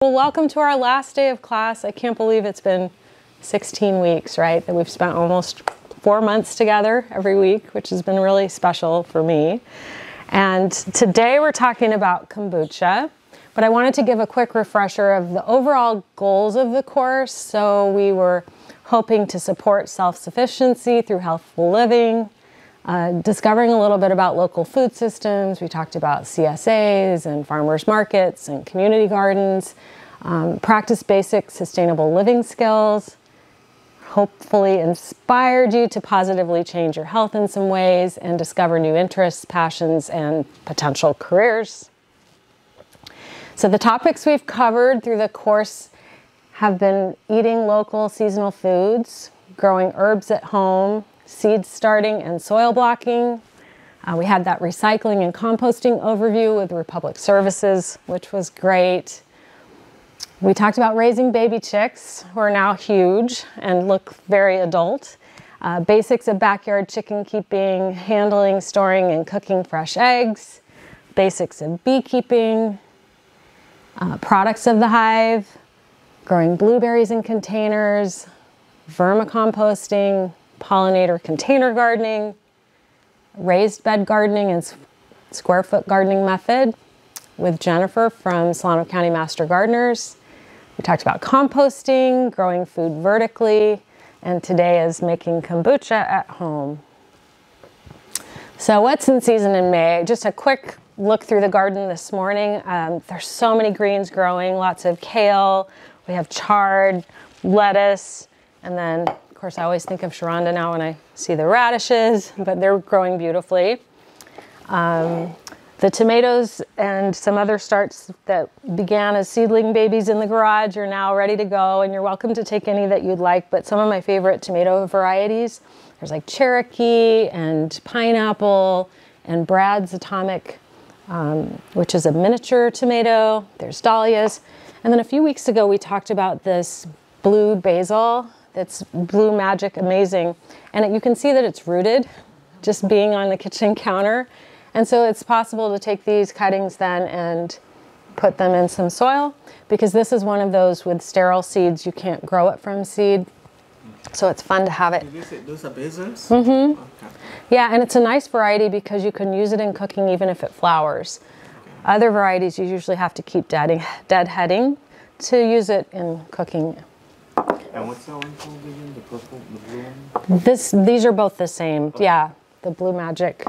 Well, welcome to our last day of class. I can't believe it's been 16 weeks, right? That we've spent almost 4 months together every week, which has been really special for me. And today we're talking about kombucha, but I wanted to give a quick refresher of the overall goals of the course. So we were hoping to support self-sufficiency through healthful living, discovering a little bit about local food systems. We talked about CSAs and farmers markets and community gardens, practice basic sustainable living skills, hopefully inspired you to positively change your health in some ways and discover new interests, passions, and potential careers. So the topics we've covered through the course have been eating local seasonal foods, growing herbs at home, seed starting and soil blocking. We had that recycling and composting overview with Republic Services, which was great. We talked about raising baby chicks, who are now huge and look very adult. Basics of backyard chicken keeping, handling, storing, and cooking fresh eggs. Basics of beekeeping, products of the hive, growing blueberries in containers, vermicomposting, pollinator container gardening, raised bed gardening and square foot gardening method with Jennifer from Solano County Master Gardeners. We talked about composting, growing food vertically, and today is making kombucha at home. So what's in season in May? Just a quick look through the garden this morning. There's so many greens growing, lots of kale. We have chard, lettuce, and then of course, I always think of Sharonda now when I see the radishes, but they're growing beautifully. The tomatoes and some other starts that began as seedling babies in the garage are now ready to go, and you're welcome to take any that you'd like, but some of my favorite tomato varieties, there's like Cherokee and pineapple and Brad's Atomic, which is a miniature tomato. There's dahlias. And then a few weeks ago, we talked about this blue basil. It's Blue Magic Amazing, and you can see that it's rooted just being on the kitchen counter, and so it's possible to take these cuttings then and put them in some soil, because this is one of those with sterile seeds. You can't grow it from seed, so it's fun to have it. Those are basils? Mm-hmm. Okay. Yeah, and it's a nice variety because you can use it in cooking even if it flowers. Okay. Other varieties you usually have to keep deadheading to use it in cooking. And what's that one called again? The purple, the blue one? These are both the same. Okay. Yeah, the Blue Magic.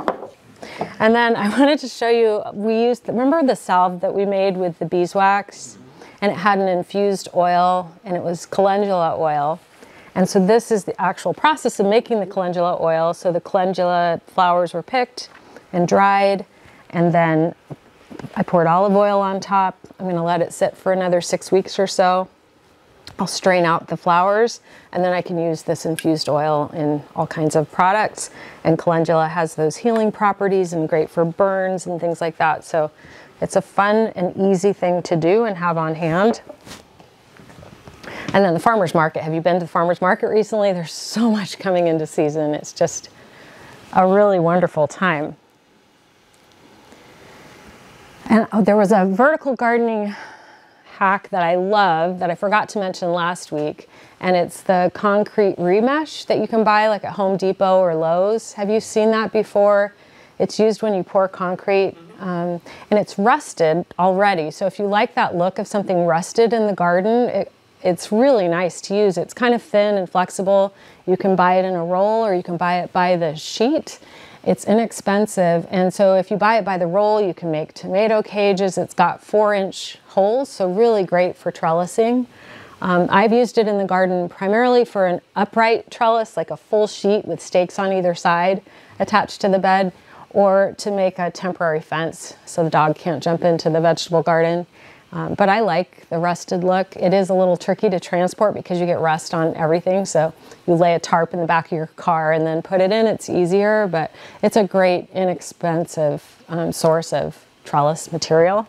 And then I wanted to show you, remember the salve that we made with the beeswax? And it had an infused oil, and it was calendula oil. And so this is the actual process of making the calendula oil. So the calendula flowers were picked and dried, and then I poured olive oil on top. I'm going to let it sit for another 6 weeks or so. I'll strain out the flowers, and then I can use this infused oil in all kinds of products. And calendula has those healing properties and great for burns and things like that. So it's a fun and easy thing to do and have on hand. And then the farmer's market. Have you been to the farmer's market recently? There's so much coming into season. It's just a really wonderful time. And there was a vertical gardening hack that I love that I forgot to mention last week, and it's the concrete remesh that you can buy like at Home Depot or Lowe's. Have you seen that before? It's used when you pour concrete, and it's rusted already. So if you like that look of something rusted in the garden, it's really nice to use. It's kind of thin and flexible. You can buy it in a roll, or you can buy it by the sheet. It's inexpensive, and so if you buy it by the roll, you can make tomato cages. It's got 4-inch holes, so really great for trellising. I've used it in the garden primarily for an upright trellis, like a full sheet with stakes on either side attached to the bed, or to make a temporary fence so the dog can't jump into the vegetable garden. But I like the rusted look. It is a little tricky to transport because you get rust on everything. So you lay a tarp in the back of your car and then put it in. It's easier, but it's a great, inexpensive source of trellis material.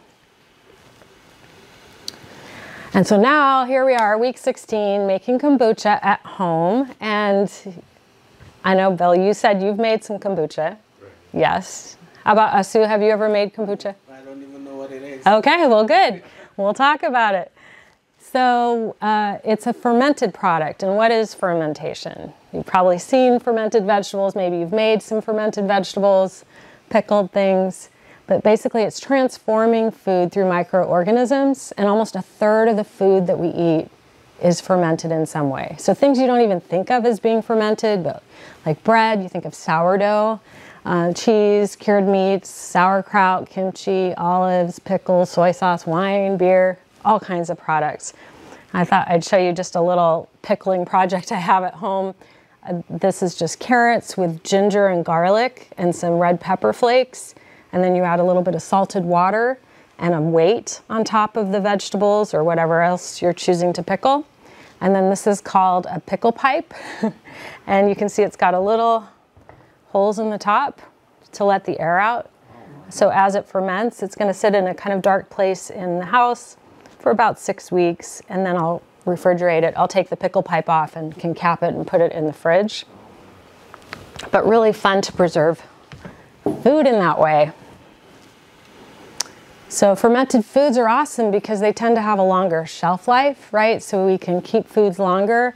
And so now here we are, week 16, making kombucha at home. And I know, Bill, you said you've made some kombucha. Right. Yes. How about Asu? Have you ever made kombucha? I don't even know what it is. Okay, well, good. We'll talk about it. so it's a fermented product. And what is fermentation? You've probably seen fermented vegetables. Maybe you've made some fermented vegetables, pickled things. But basically, it's transforming food through microorganisms. And almost a third of the food that we eat is fermented in some way. So things you don't even think of as being fermented, but like bread, you think of sourdough, cheese, cured meats, sauerkraut, kimchi, olives, pickles, soy sauce, wine, beer, all kinds of products. I thought I'd show you just a little pickling project I have at home. This is just carrots with ginger and garlic and some red pepper flakes. And then you add a little bit of salted water and a weight on top of the vegetables or whatever else you're choosing to pickle. And then this is called a pickle pipe. And you can see it's got a little holes in the top to let the air out. So as it ferments, it's going to sit in a kind of dark place in the house for about 6 weeks, and then I'll refrigerate it. I'll take the pickle pipe off and can cap it and put it in the fridge. But really fun to preserve food in that way. So fermented foods are awesome because they tend to have a longer shelf life, right? So we can keep foods longer.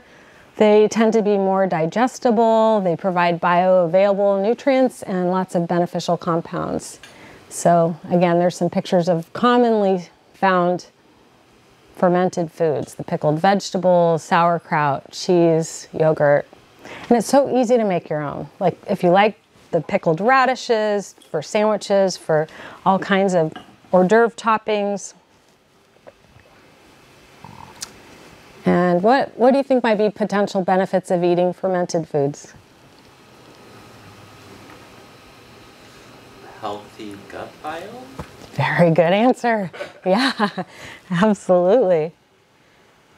They tend to be more digestible. They provide bioavailable nutrients and lots of beneficial compounds. So again, there's some pictures of commonly found fermented foods, the pickled vegetables, sauerkraut, cheese, yogurt. And it's so easy to make your own. Like if you like the pickled radishes for sandwiches, for all kinds of hors d'oeuvre toppings. And what do you think might be potential benefits of eating fermented foods? Healthy gut biome? Very good answer. Yeah, absolutely.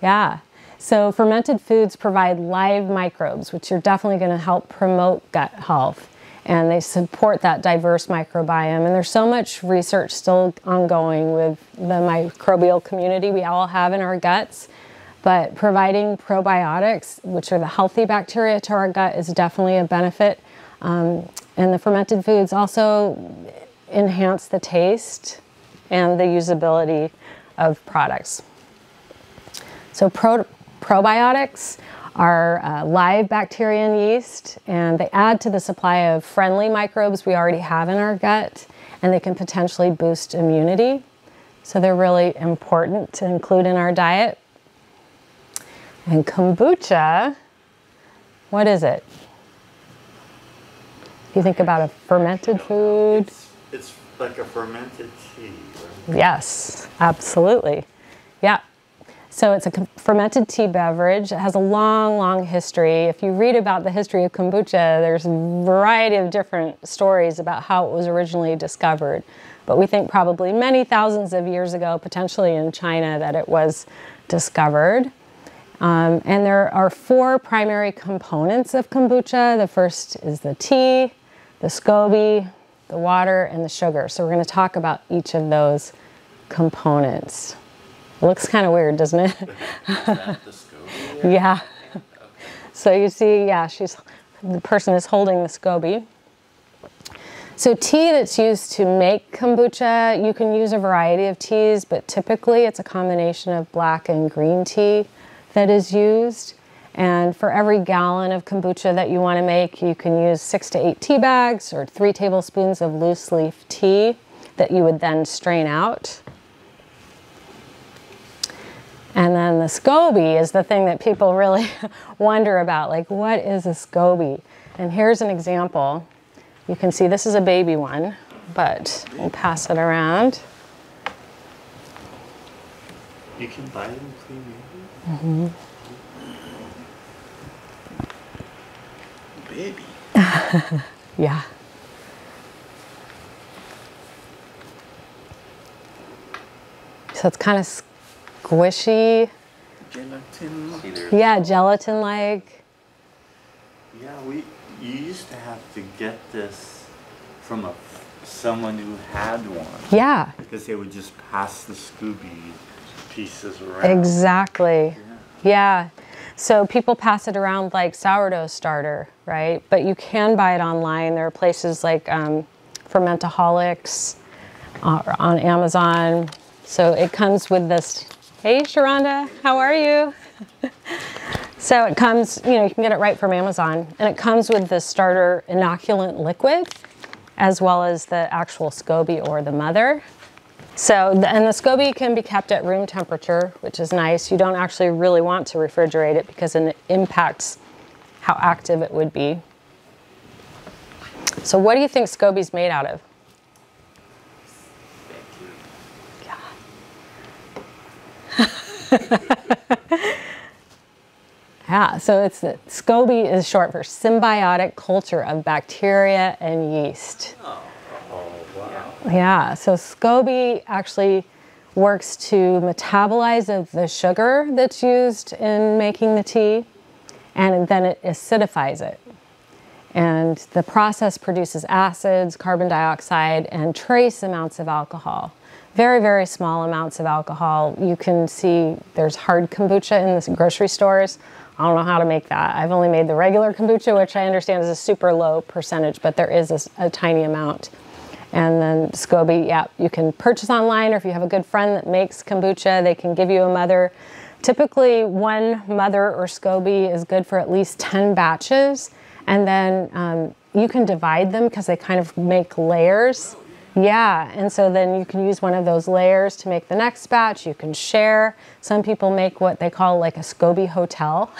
Yeah. So fermented foods provide live microbes, which are definitely going to help promote gut health. And they support that diverse microbiome. And there's so much research still ongoing with the microbial community we all have in our guts. But providing probiotics, which are the healthy bacteria to our gut, is definitely a benefit. And the fermented foods also enhance the taste and the usability of products. So probiotics are live bacteria and yeast, and they add to the supply of friendly microbes we already have in our gut, and they can potentially boost immunity. So they're really important to include in our diet. And kombucha, what is it? If you think about a fermented food. It's like a fermented tea, right? Yes, absolutely. Yeah. So it's a fermented tea beverage. It has a long, long history. If you read about the history of kombucha, there's a variety of different stories about how it was originally discovered. But we think probably many thousands of years ago, potentially in China, that it was discovered. And there are 4 primary components of kombucha. The first is the tea, the SCOBY, the water, and the sugar. So we're going to talk about each of those components. It looks kind of weird, doesn't it? Is that the SCOBY? Yeah. So you see, yeah, the person is holding the SCOBY. So tea that's used to make kombucha, you can use a variety of teas, but typically it's a combination of black and green tea that is used. And for every gallon of kombucha that you want to make, you can use 6 to 8 tea bags or 3 tablespoons of loose leaf tea that you would then strain out. And then the SCOBY is the thing that people really wonder about, like, what is a SCOBY? And here's an example. You can see this is a baby one, but we'll pass it around. You can buy them clean. Mm-hmm. Baby. Yeah. So it's kind of squishy. Gelatin. Yeah, gelatin-like. Yeah, you used to have to get this from someone who had one. Yeah. Because they would just pass the Scooby pieces around. Exactly. Yeah. So people pass it around like sourdough starter, right? But you can buy it online. There are places like Fermentaholics on Amazon. So it comes with this Hey, Sharonda, how are you? So it comes, you know, you can get it right from Amazon, and it comes with the starter inoculant liquid, as well as the actual SCOBY or the mother. So, and the SCOBY can be kept at room temperature, which is nice. You don't actually really want to refrigerate it because it impacts how active it would be. So what do you think SCOBY's made out of? Yeah, so it's the SCOBY is short for symbiotic culture of bacteria and yeast. Oh, wow. Yeah, so SCOBY actually works to metabolize the sugar that's used in making the tea, and then it acidifies it. And the process produces acids, carbon dioxide, and trace amounts of alcohol. Very, very small amounts of alcohol. You can see there's hard kombucha in the grocery stores. I don't know how to make that. I've only made the regular kombucha, which I understand is a super low percentage, but there is a tiny amount. And then SCOBY, yeah, you can purchase online, or if you have a good friend that makes kombucha, they can give you a mother. Typically, one mother or SCOBY is good for at least 10 batches. And then you can divide them because they kind of make layers. Yeah, and so then you can use one of those layers to make the next batch. You can share. Some people make what they call like a SCOBY hotel,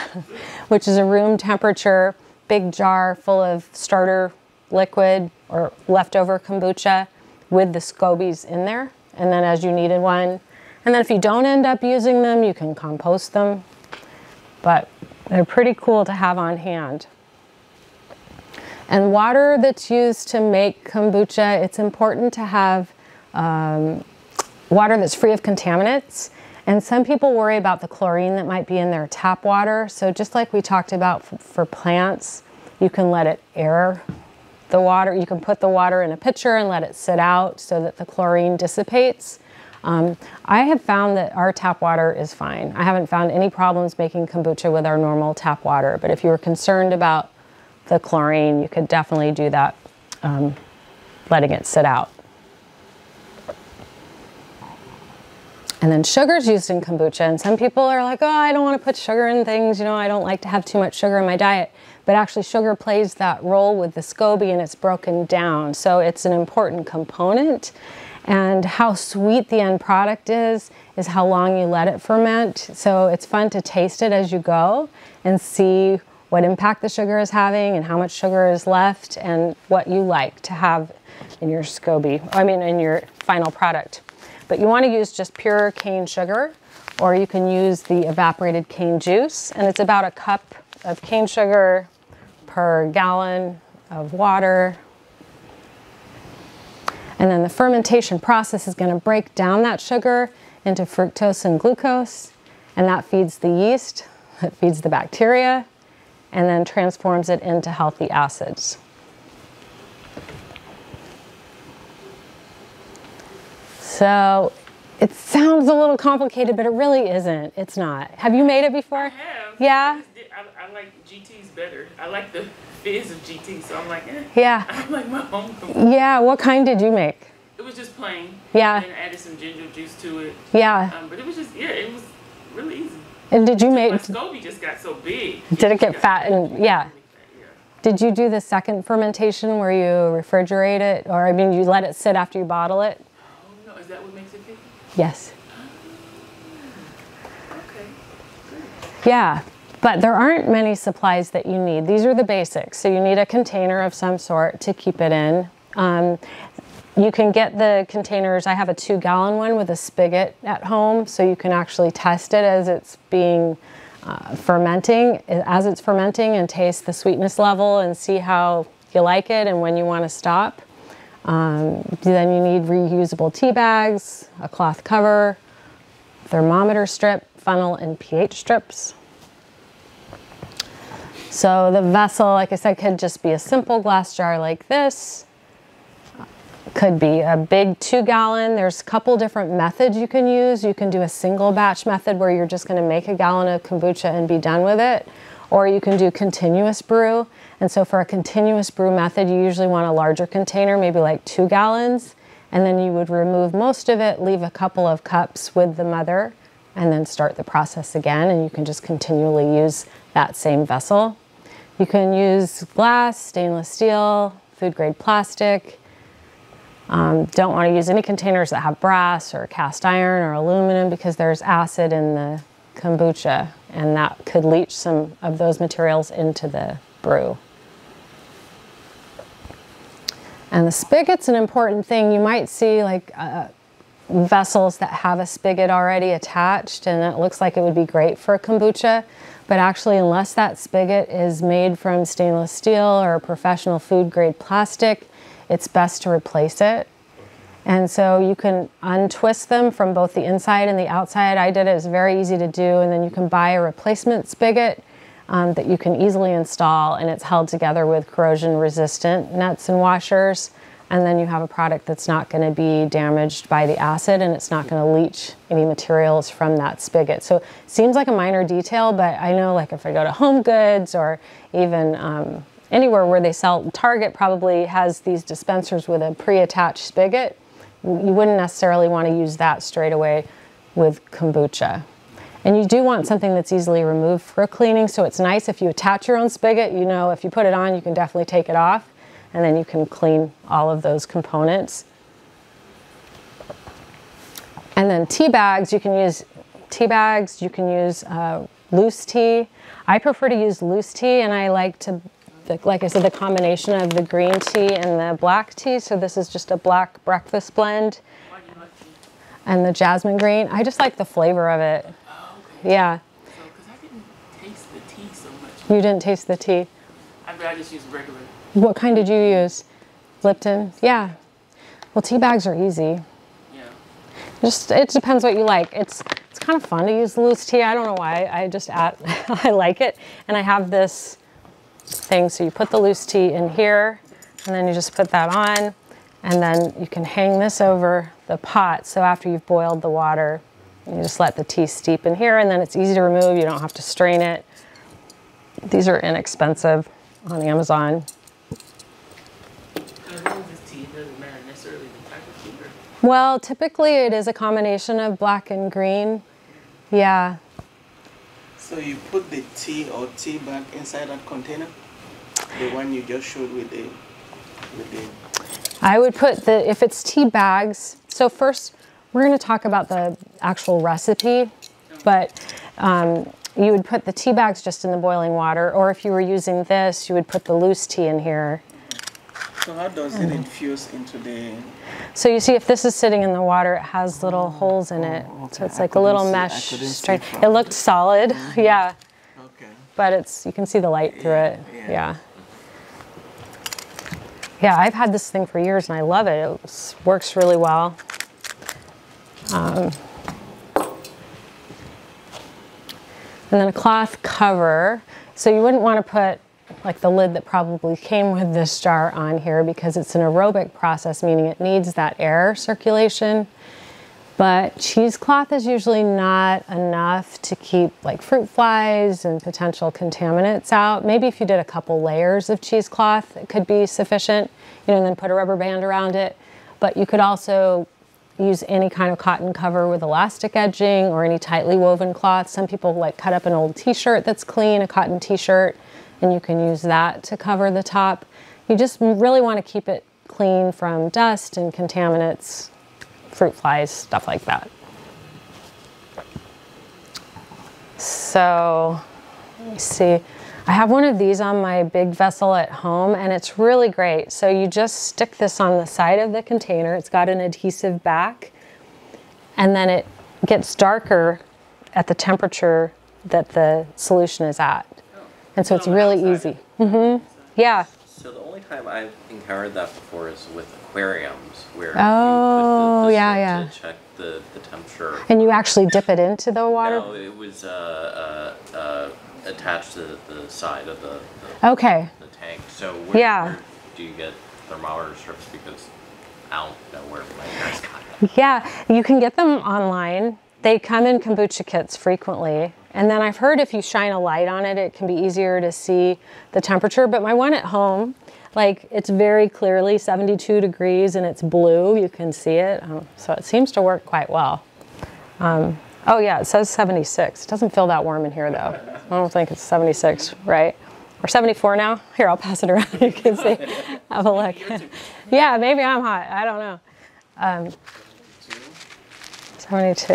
which is a room temperature, big jar full of starter liquid or leftover kombucha with the SCOBYs in there. And then as you needed one. And then if you don't end up using them, you can compost them. But they're pretty cool to have on hand. And water that's used to make kombucha, it's important to have water that's free of contaminants. And some people worry about the chlorine that might be in their tap water. So just like we talked about for plants, you can let it air the water. You can put the water in a pitcher and let it sit out so that the chlorine dissipates. I have found that our tap water is fine. I haven't found any problems making kombucha with our normal tap water. But if you were concerned about the chlorine, you could definitely do that, letting it sit out. And then sugar is used in kombucha, and some people are like, oh, I don't want to put sugar in things, you know, I don't like to have too much sugar in my diet. But actually sugar plays that role with the SCOBY, and it's broken down. So it's an important component. And how sweet the end product is how long you let it ferment. So it's fun to taste it as you go and see what impact the sugar is having and how much sugar is left and what you like to have in your SCOBY, in your final product. But you want to use just pure cane sugar, or you can use the evaporated cane juice, and it's about a cup of cane sugar per gallon of water. And then the fermentation process is going to break down that sugar into fructose and glucose, and that feeds the yeast, it feeds the bacteria, and then transforms it into healthy acids. So it sounds a little complicated, but it really isn't. It's not. Have you made it before? I have. Yeah? I like GTs better. I like the fizz of GT, so I'm like, Yeah. I like my own. Yeah, what kind did you make? It was just plain. Yeah. And then added some ginger juice to it. Yeah. But it was just, it was really easy. And did you My make, SCOBY just got so big. did it get fat? And yeah. Did you do the second fermentation where you refrigerate it? Or, you let it sit after you bottle it? Oh, no. Is that what makes it thick? Yes. Okay. Yeah, but there aren't many supplies that you need. These are the basics. So you need a container of some sort to keep it in. You can get the containers. I have a 2-gallon one with a spigot at home, so you can actually test it as it's being fermenting, and taste the sweetness level and see how you like it and when you want to stop. Then you need reusable tea bags, a cloth cover, thermometer strip, funnel, and pH strips. So the vessel, like I said, could just be a simple glass jar like this. Could be a big 2-gallon. There's a couple different methods you can use. You can do a single batch method where you're just going to make a gallon of kombucha and be done with it. Or you can do continuous brew. And so for a continuous brew method, you usually want a larger container, maybe like 2 gallons. And then you would remove most of it, leave a couple of cups with the mother, and then start the process again, and you can just continually use that same vessel. You can use glass, stainless steel, food grade plastic. Don't want to use any containers that have brass or cast iron or aluminum because there's acid in the kombucha, and that could leach some of those materials into the brew. And the spigot's an important thing. You might see like vessels that have a spigot already attached, and it looks like it would be great for a kombucha, but actually unless that spigot is made from stainless steel or professional food grade plastic, it's best to replace it. And so you can untwist them from both the inside and the outside. I did it, it's very easy to do, and then you can buy a replacement spigot that you can easily install, and it's held together with corrosion resistant nuts and washers. And then you have a product that's not going to be damaged by the acid, and it's not going to leach any materials from that spigot. So it seems like a minor detail, but I know like if I go to Home Goods or even anywhere where they sell, Target probably has these dispensers with a pre-attached spigot. You wouldn't necessarily want to use that straight away with kombucha. And you do want something that's easily removed for cleaning, so it's nice if you attach your own spigot, you know if you put it on, you can definitely take it off, and then you can clean all of those components. And then tea bags, you can use tea bags, you can use loose tea. I prefer to use loose tea, and I like to, like I said, the combination of the green tea and the black tea. So this is just a black breakfast blend. Why do you like tea? And the jasmine green. I just like the flavor of it. Oh, okay. Yeah. So, because I didn't taste the tea so much. You didn't taste the tea. I just use regular. What kind did you use? Lipton? Yeah. Well, tea bags are easy. Yeah. Just, it depends what you like. It's kind of fun to use loose tea. I don't know why. I just add, I like it. And I have this thing, so you put the loose tea in here, and then you just put that on, and then you can hang this over the pot. So after you've boiled the water, you just let the tea steep in here, and then it's easy to remove. You don't have to strain it. These are inexpensive on Amazon. As long as it's tea, it doesn't matter necessarily the type of tea. Well, typically it is a combination of black and green. Yeah. So you put the tea or tea bag inside that container? The one you just showed with the I would put the, if it's tea bags, so first we're going to talk about the actual recipe, but you would put the tea bags just in the boiling water, or if you were using this, you would put the loose tea in here. So how does it infuse into the... So you see if this is sitting in the water, it has little holes in it. Okay. So it's like a little mesh strain. It looked solid, yeah. Okay. But it's, you can see the light through it, yeah. Yeah, I've had this thing for years and I love it. It works really well. And then a cloth cover. So you wouldn't want to put like the lid that probably came with this jar on here because it's an aerobic process, meaning it needs that air circulation. But cheesecloth is usually not enough to keep like fruit flies and potential contaminants out. Maybe if you did a couple layers of cheesecloth, it could be sufficient, you know, and then put a rubber band around it. But you could also use any kind of cotton cover with elastic edging or any tightly woven cloth. Some people like cut up an old t-shirt that's clean, a cotton t-shirt, and you can use that to cover the top. You just really want to keep it clean from dust and contaminants, fruit flies, stuff like that. So, let me see. I have one of these on my big vessel at home, and it's really great. So you just stick this on the side of the container. It's got an adhesive back, and then it gets darker at the temperature that the solution is at. And so it's really easy. Yeah. So the only time I've encountered that before is with aquariums, where you Oh, put the yeah, switch to check the temperature. And you actually dip it into the water? No, it was attached to the side of the Okay. tank. So Yeah. where do you get thermometer strips? Because I don't know where my guys got them. Yeah, you can get them online. They come in kombucha kits frequently. And then I've heard if you shine a light on it, it can be easier to see the temperature. But my one at home, like it's very clearly 72 degrees and it's blue. You can see it. So it seems to work quite well. Oh yeah, it says 76. It doesn't feel that warm in here though. I don't think it's 76, right? Or 74 now? Here, I'll pass it around. You can see. Have a look. Yeah, maybe I'm hot. I don't know. 72.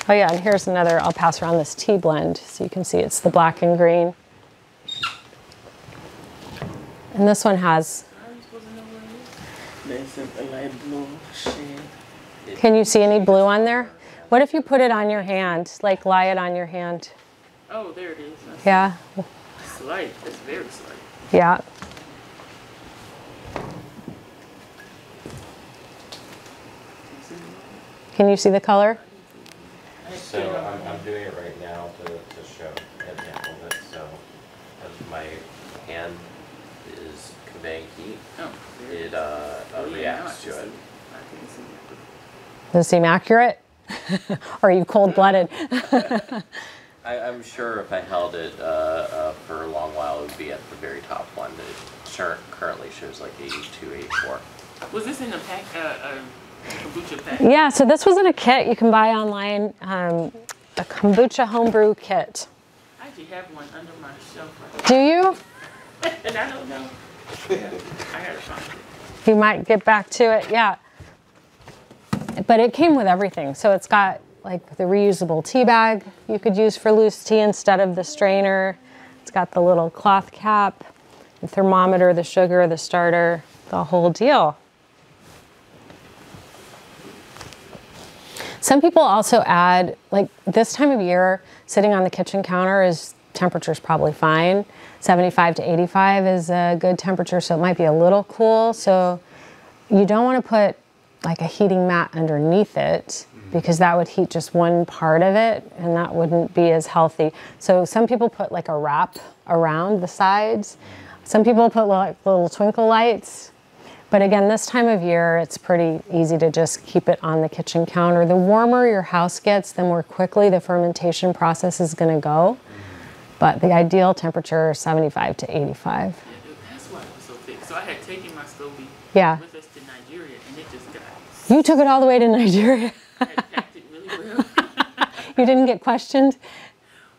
Oh yeah, and here's another, I'll pass around this tea blend so you can see it's the black and green. And this one has, There's a light blue shade. can you see any blue on there? What if you put it on your hand, like lie it on your hand? Oh, there it is. Yeah, Slight. That's very slight. yeah. Can you see the color? So I'm doing it right now to show an example of it. So as my hand is conveying heat, Oh, there it is. reacts to it. I can see it. Does it seem accurate? Or are you cold-blooded? I'm sure if I held it for a long while, it would be at the very top one. It currently shows like 82, 84. Was this in the pack? Kombucha pack? Yeah, so this was in a kit you can buy online, a kombucha homebrew kit. I actually have one under my shelf right Do you? and I don't know. Yeah, I gotta find it. You might get back to it, yeah. But it came with everything. So it's got like the reusable tea bag you could use for loose tea instead of the strainer. It's got the little cloth cap, the thermometer, the sugar, the starter, the whole deal. Some people also add, like this time of year, sitting on the kitchen counter is temperature's probably fine. 75 to 85 is a good temperature, so it might be a little cool. So you don't want to put like a heating mat underneath it because that would heat just one part of it and that wouldn't be as healthy. So some people put like a wrap around the sides. Some people put like little twinkle lights. But again, this time of year, it's pretty easy to just keep it on the kitchen counter. The warmer your house gets, the more quickly the fermentation process is going to go. But the ideal temperature is 75 to 85. Yeah, that's why it was so thick. So I had taken my Scobie Yeah. with us to Nigeria, and it just got. You took it all the way to Nigeria. I had packed it really well. You didn't get questioned?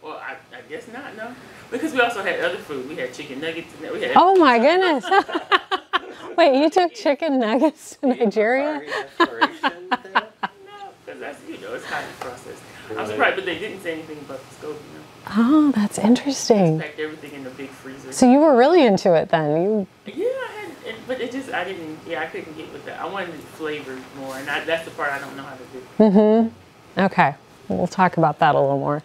Well, I guess not, no. Because we also had other food. We had chicken nuggets. And we had. Oh my goodness. Wait, you took chicken nuggets to Nigeria? No, because that's, it's highly processed. I'm surprised, but they didn't say anything about the Scobie, no. Oh, that's interesting. Packed everything in the big freezer. So you were really into it then. Yeah, I had, but it just, I couldn't get with that. I wanted it flavored more, and that's the part I don't know how to do. Okay, we'll talk about that a little more.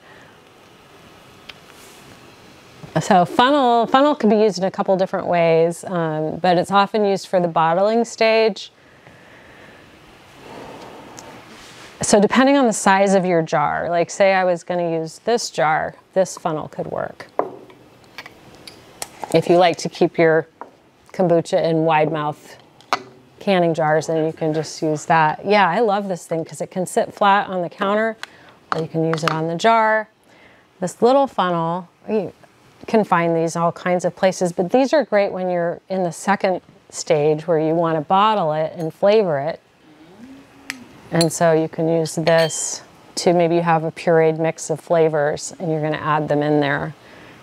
So funnel can be used in a couple different ways, but it's often used for the bottling stage. So depending on the size of your jar, like say I was going to use this jar, this funnel could work. If you like to keep your kombucha in wide mouth canning jars, then you can just use that. Yeah, I love this thing because it can sit flat on the counter, or you can use it on the jar. This little funnel, you can find these all kinds of places, but these are great when you're in the second stage where you want to bottle it and flavor it. And so you can use this to maybe you have a pureed mix of flavors and you're going to add them in there.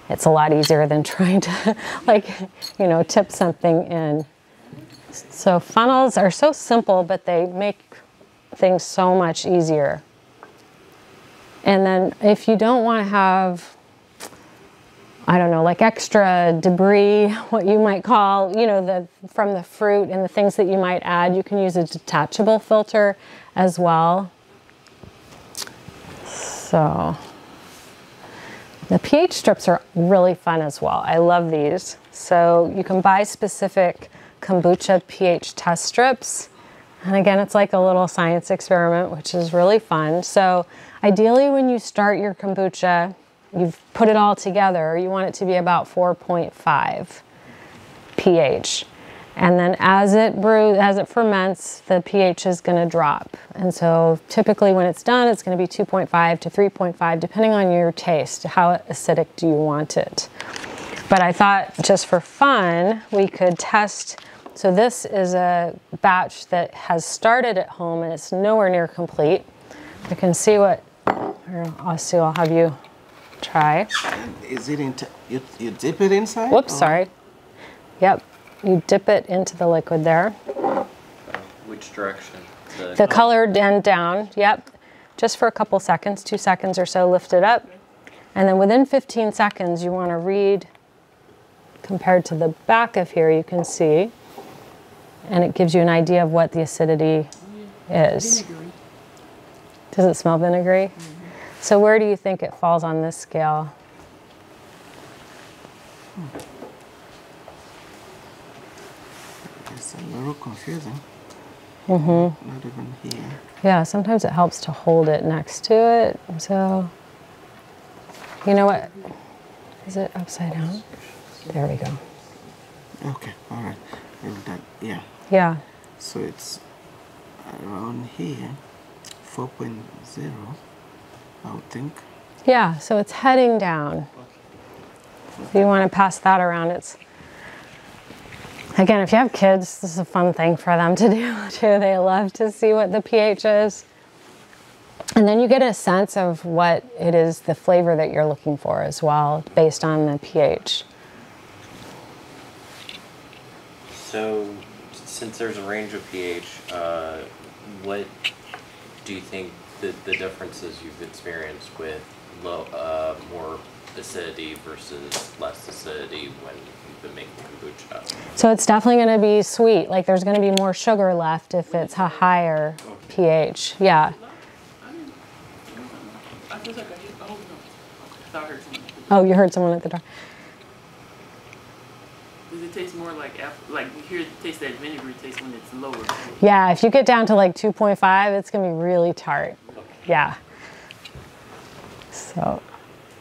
It's a lot easier than trying to tip something in. So funnels are so simple, but they make things so much easier. And then if you don't want to have, I don't know, like extra debris, what you might call, from the fruit and the things that you might add, you can use a detachable filter as well. So the pH strips are really fun as well. I love these. So you can buy specific kombucha pH test strips. And again, it's like a little science experiment, which is really fun. So ideally when you start your kombucha, you've put it all together, you want it to be about 4.5 pH. And then as it ferments, the pH is going to drop. And so typically when it's done, it's going to be 2.5 to 3.5, depending on your taste. How acidic do you want it? But I thought just for fun, we could test. So this is a batch that has started at home and it's nowhere near complete. You can see what Here, I'll have you try. Is it into, you dip it inside? Whoops, or- sorry. Yep, you dip it into the liquid there. Which direction? The colored end down, yep. Just for a couple seconds, 2 seconds or so, lift it up. And then within 15 seconds, you want to read, compared to the back of here, you can see, and it gives you an idea of what the acidity is. Vinegary. Does it smell vinegary? So where do you think it falls on this scale? It's a little confusing. Not even here. Yeah, sometimes it helps to hold it next to it. So, you know what? Is it upside down? There we go. Okay, all right. And that, yeah. Yeah. So it's around here, 4.0, I would think. Yeah, so it's heading down. So you want to pass that around. It's, again, if you have kids, this is a fun thing for them to do too. They love to see what the pH is. And then you get a sense of what it is, the flavor that you're looking for as well, based on the pH. So, since there's a range of pH, what do you think the differences you've experienced with more acidity versus less acidity when you've been making kombucha? So it's definitely going to be sweet. Like there's going to be more sugar left if it's a higher pH. Yeah. I feel like I hit, oh no. I thought I heard something. Oh, you heard someone at the door. Does it taste more like you hear it taste that vinegary taste when it's lower? Yeah, if you get down to like 2.5, it's going to be really tart. Yeah. So.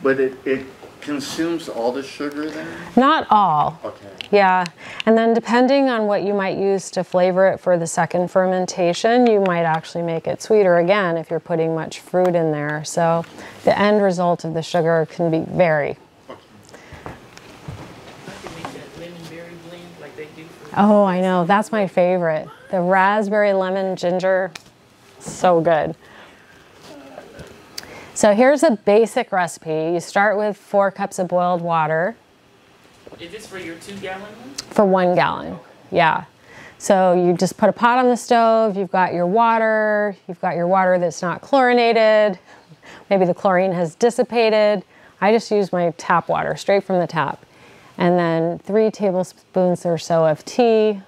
But it consumes all the sugar then? Not all. Okay. Yeah, and then depending on what you might use to flavor it for the second fermentation, you might actually make it sweeter again if you're putting much fruit in there. So the end result of the sugar can be vary. I can make that lemon berry blend like they do for Oh, I know, that's my favorite. The raspberry lemon ginger, so good. So here's a basic recipe. You start with 4 cups of boiled water. Is this for your 2-gallon one? For 1 gallon, yeah. So you just put a pot on the stove, you've got your water that's not chlorinated, maybe the chlorine has dissipated. I just use my tap water, straight from the tap. And then 3 tablespoons or so of tea.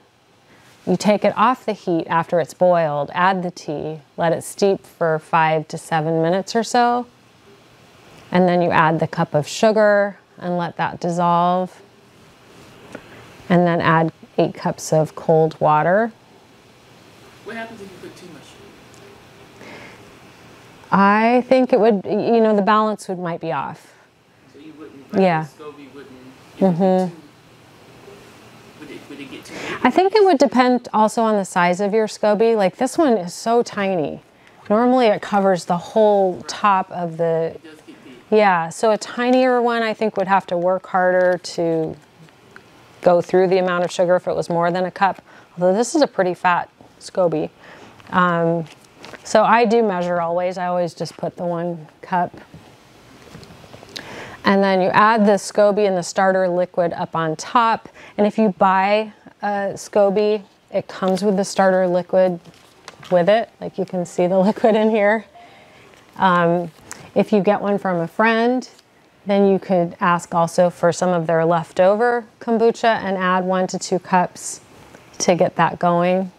You take it off the heat after it's boiled, add the tea, let it steep for 5 to 7 minutes or so. And then you add the cup of sugar and let that dissolve. And then add 8 cups of cold water. What happens if you put too much sugar? I think it would, you know, the balance might be off. So you wouldn't, Yeah. the SCOBY wouldn't, would it get too big? I think it would depend also on the size of your SCOBY. Like this one is so tiny. Normally it covers the whole top of the, It does get big. yeah, so a tinier one I think would have to work harder to go through the amount of sugar if it was more than a cup. Although this is a pretty fat SCOBY. So I do measure always. I always just put the 1 cup. And then you add the SCOBY and the starter liquid up on top. And if you buy a SCOBY, it comes with the starter liquid with it. Like you can see the liquid in here. If you get one from a friend, then you could ask also for some of their leftover kombucha and add 1 to 2 cups to get that going.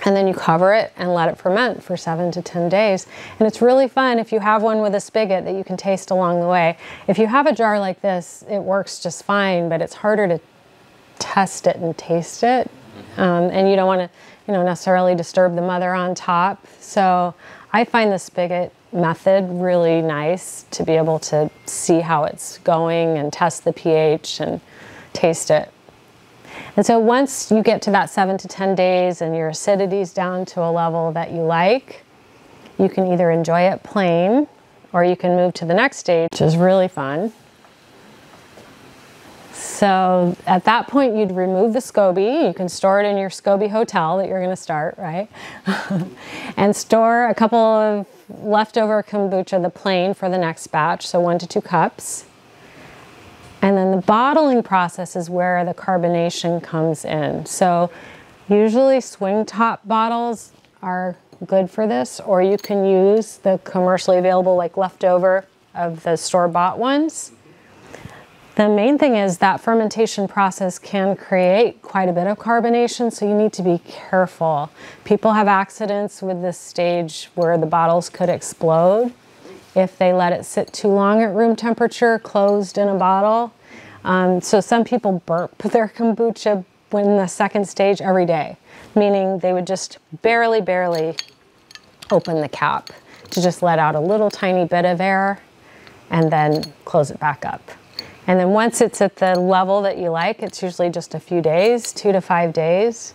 And then you cover it and let it ferment for 7 to 10 days. And it's really fun if you have one with a spigot that you can taste along the way. If you have a jar like this, it works just fine, but it's harder to test it and taste it. And you don't want to, you know, necessarily disturb the mother on top. So I find the spigot method really nice to be able to see how it's going and test the pH and taste it. And so once you get to that 7 to 10 days and your acidity's down to a level that you like, you can either enjoy it plain or you can move to the next stage, which is really fun. So at that point, you'd remove the SCOBY. You can store it in your SCOBY hotel that you're going to start, right? And store a couple of leftover kombucha, the plain, for the next batch, so 1 to 2 cups. And then the bottling process is where the carbonation comes in. So usually swing top bottles are good for this, or you can use the commercially available, like leftover of the store-bought ones. The main thing is that fermentation process can create quite a bit of carbonation, so you need to be careful. People have accidents with this stage where the bottles could explode if they let it sit too long at room temperature, closed in a bottle. So some people burp their kombucha in the second stage every day, meaning they would just barely open the cap to just let out a little tiny bit of air and then close it back up. And then once it's at the level that you like, it's usually just a few days, 2 to 5 days.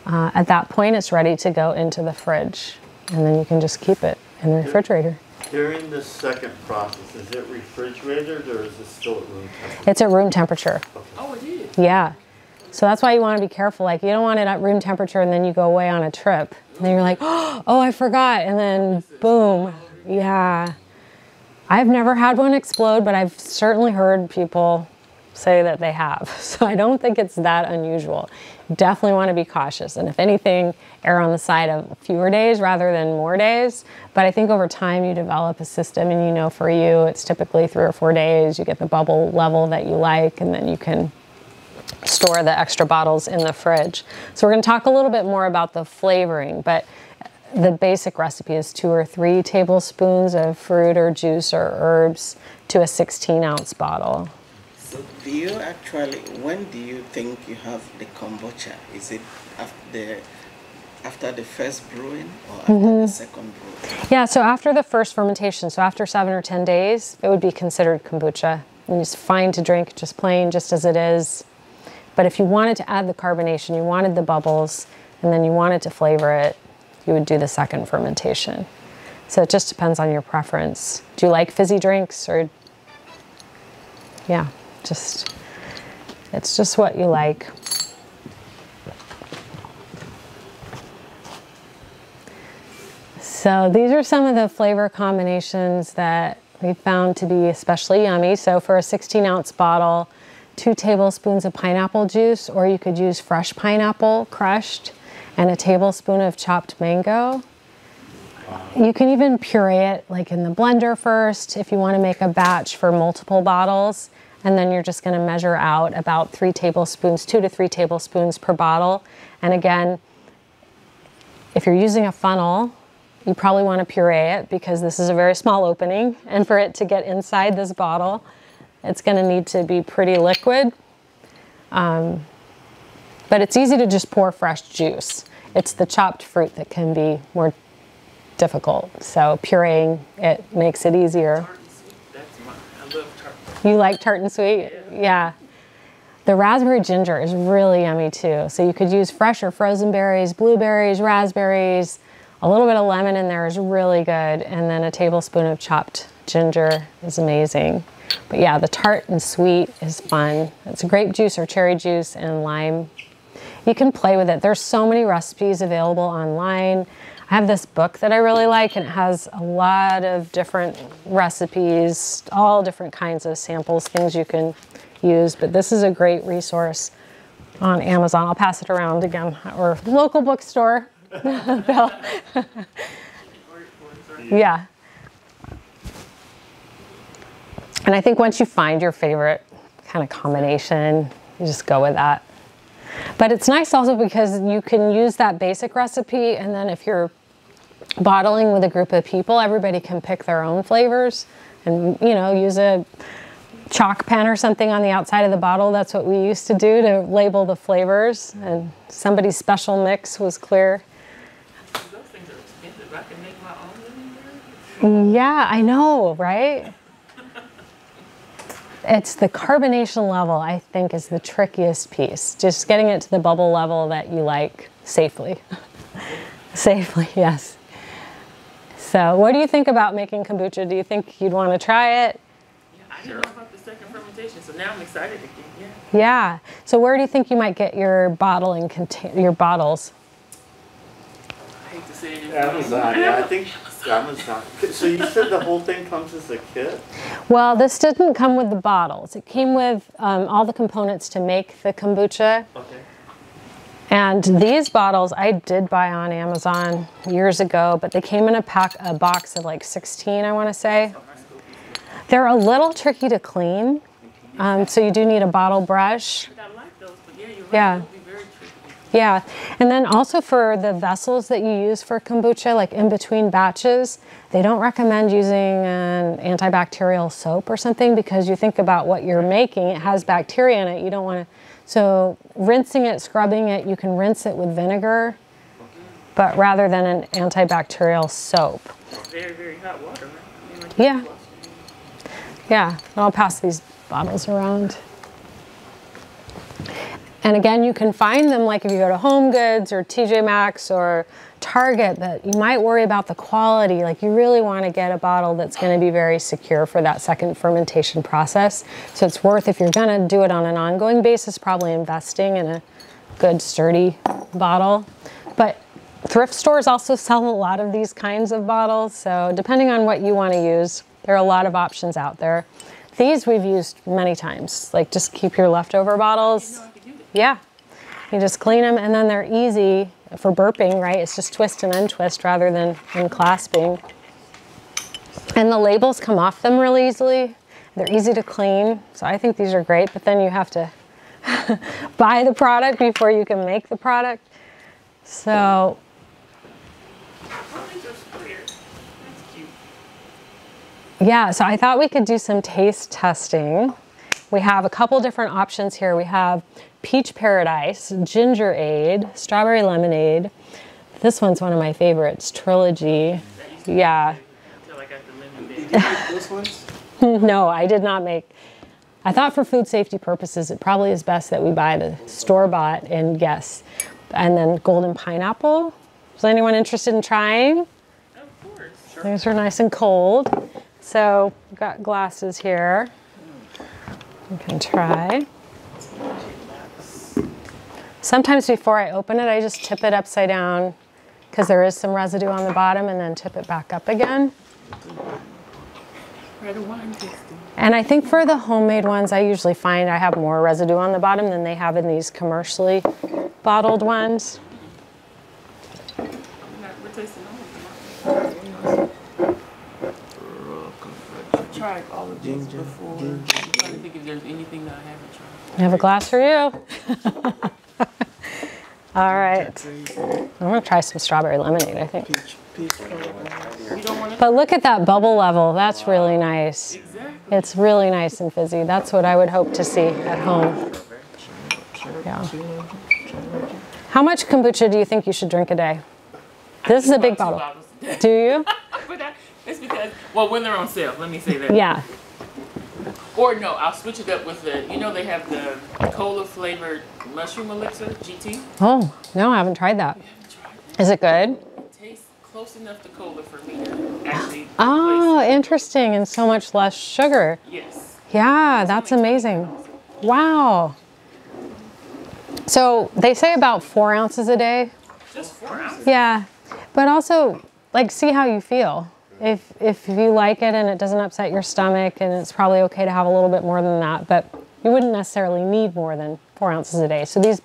At that point, it's ready to go into the fridge. And then you can just keep it in the refrigerator. During the second process, is it refrigerated or is it still at room temperature? It's at room temperature. Oh, it is. Yeah. So that's why you want to be careful. Like, you don't want it at room temperature and then you go away on a trip. And then you're like, oh, I forgot. And then boom. Yeah. I've never had one explode, but I've certainly heard people say that they have. So I don't think it's that unusual. Definitely want to be cautious. And if anything, err on the side of fewer days rather than more days. But I think over time you develop a system, and you know, for you, it's typically 3 or 4 days. You get the bubble level that you like, and then you can store the extra bottles in the fridge. So we're going to talk a little bit more about the flavoring, but the basic recipe is 2 or 3 tablespoons of fruit or juice or herbs to a 16-ounce bottle. So do you actually, when do you think you have the kombucha? Is it after the first brewing or after the second brewing? Yeah, so after the first fermentation, so after 7 or 10 days, it would be considered kombucha. And it's fine to drink just plain, just as it is. But if you wanted to add the carbonation, you wanted the bubbles, and then you wanted to flavor it, you would do the second fermentation. So it just depends on your preference. Do you like fizzy drinks, or, yeah, it's just what you like. So these are some of the flavor combinations that we found to be especially yummy. So for a 16-ounce bottle, 2 tablespoons of pineapple juice, or you could use fresh pineapple crushed, and a tablespoon of chopped mango. You can even puree it like in the blender first if you want to make a batch for multiple bottles, and then you're just going to measure out about 3 tablespoons, 2 to 3 tablespoons per bottle. And again, if you're using a funnel, you probably want to puree it because this is a very small opening, and for it to get inside this bottle, it's going to need to be pretty liquid. But it's easy to just pour fresh juice. It's the chopped fruit that can be more difficult. So pureeing it makes it easier. Tart and sweet. That's mine. I love tart. You like tart and sweet? Yeah. The raspberry ginger is really yummy too. So you could use fresh or frozen berries, blueberries, raspberries. A little bit of lemon in there is really good. And then a tablespoon of chopped ginger is amazing. But yeah, the tart and sweet is fun. It's grape juice or cherry juice and lime. You can play with it. There's so many recipes available online. I have this book that I really like, and it has a lot of different recipes, all different kinds of samples, things you can use. But this is a great resource on Amazon. I'll pass it around again, or local bookstore. Bill. Yeah. And I think once you find your favorite kind of combination, you just go with that. But it's nice also because you can use that basic recipe, and then if you're bottling with a group of people, everybody can pick their own flavors and, you know, use a chalk pen or something on the outside of the bottle. That's what we used to do to label the flavors, and somebody's special mix was clear. Those things are expensive. I can make my own living there. Yeah, I know, right? It's the carbonation level, I think, is the trickiest piece. Just getting it to the bubble level that you like safely. Safely, yes. So what do you think about making kombucha? Do you think you'd want to try it? Yeah, I didn't know about the second fermentation, so now I'm excited again. Yeah. Yeah. So where do you think you might get your bottling your bottles? I hate to say it. Amazon, yeah, I think Amazon. So you said the whole thing comes as a kit? Well, this didn't come with the bottles. It came with all the components to make the kombucha. Okay. And these bottles I did buy on Amazon years ago, but they came in a box of like 16, I want to say. They're a little tricky to clean, so you do need a bottle brush. I like those, but yeah, you're right. Yeah. It'll be very tricky. Yeah, and then also for the vessels that you use for kombucha, like in between batches, they don't recommend using an antibacterial soap or something because you think about what you're making, it has bacteria in it, you don't want to. So rinsing it, scrubbing it, you can rinse it with vinegar, but rather than an antibacterial soap. Very, very hot water, right? I mean, like Yeah. Yeah, I'll pass these bottles around. And again, you can find them like if you go to Home Goods or TJ Maxx or Target, that you might worry about the quality. Like you really want to get a bottle that's going to be very secure for that second fermentation process. So it's worth, if you're going to do it on an ongoing basis, probably investing in a good sturdy bottle. But thrift stores also sell a lot of these kinds of bottles. So depending on what you want to use, there are a lot of options out there. These we've used many times. Like just keep your leftover bottles. Yeah, you just clean them and then they're easy for burping, right? It's just twist and untwist rather than unclasping. And the labels come off them really easily. They're easy to clean. So I think these are great, but then you have to buy the product before you can make the product. So. Yeah, so I thought we could do some taste testing. We have a couple different options here. We have Peach Paradise, Ginger Aid, Strawberry Lemonade. This one's one of my favorites, Trilogy. Yeah. Did you make those ones? No, I did not make. I thought for food safety purposes, it probably is best that we buy the store-bought and guess. And then Golden Pineapple. Is anyone interested in trying? Of course. Sure. These are nice and cold. So we've got glasses here. You can try. Sometimes before I open it, I just tip it upside down because there is some residue on the bottom and then tip it back up again. And I think for the homemade ones, I usually find I have more residue on the bottom than they have in these commercially bottled ones. Tried all of these before. I'm trying to think if there's anything that I haven't tried. I have a glass for you. All right. I'm going to try some strawberry lemonade, I think. You don't want to? But look at that bubble level. That's really nice. Exactly. It's really nice and fizzy. That's what I would hope to see at home. Yeah. How much kombucha do you think you should drink a day? This is a big bottle. Do you? It's because, well, when they're on sale, let me say that. Yeah. Or no, I'll switch it up with the, you know, they have the cola flavored mushroom elixir, GT. Oh, no, I haven't tried that. Is it good? It tastes close enough to cola for me to actually. Oh, interesting. And so much less sugar. Yes. Yeah, that's amazing. Wow. So they say about 4 ounces a day. Just 4 ounces? Yeah, but also, like, see how you feel. If you like it and it doesn't upset your stomach, and it's probably okay to have a little bit more than that, but you wouldn't necessarily need more than 4 ounces a day. So these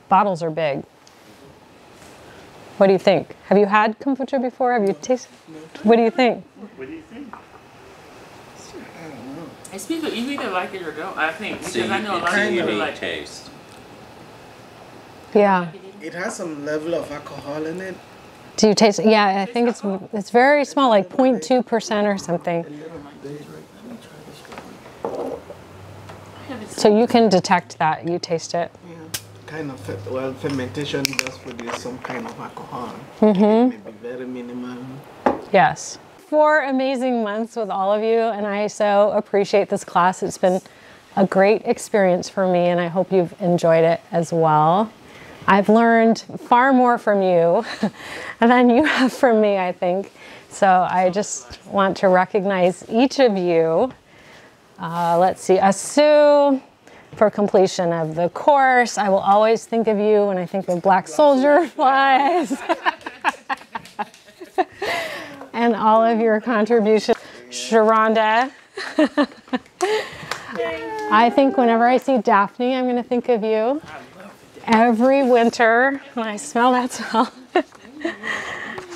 bottles are big. What do you think? Have you had kombucha before? Have you tasted? What do you think? What do you think? It's people, you either like it or don't, I think. Because So I know a lot of it's people unique like taste. Yeah. It has some level of alcohol in it. Do you taste it? Yeah, I think it's very small, like 0.2% or something. So you can detect that. You taste it. Yeah. Kind of, well, fermentation does produce some kind of alcohol. Maybe very minimal. Yes. 4 amazing months with all of you, and I so appreciate this class. It's been a great experience for me, and I hope you've enjoyed it as well. I've learned far more from you than you have from me, I think. So I just want to recognize each of you. Let's see, Asu, for completion of the course. I will always think of you when I think of black soldier flies. and all of your contributions. Sharonda. I think whenever I see Daphne, I'm going to think of you. Every winter when I smell that smell.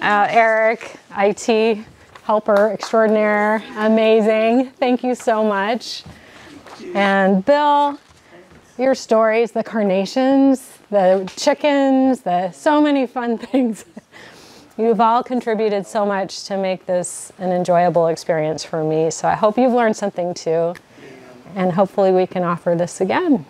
Eric, IT helper extraordinaire, amazing. Thank you so much. And Bill, your stories, the carnations, the chickens, so many fun things. You've all contributed so much to make this an enjoyable experience for me. So I hope you've learned something too. And hopefully we can offer this again.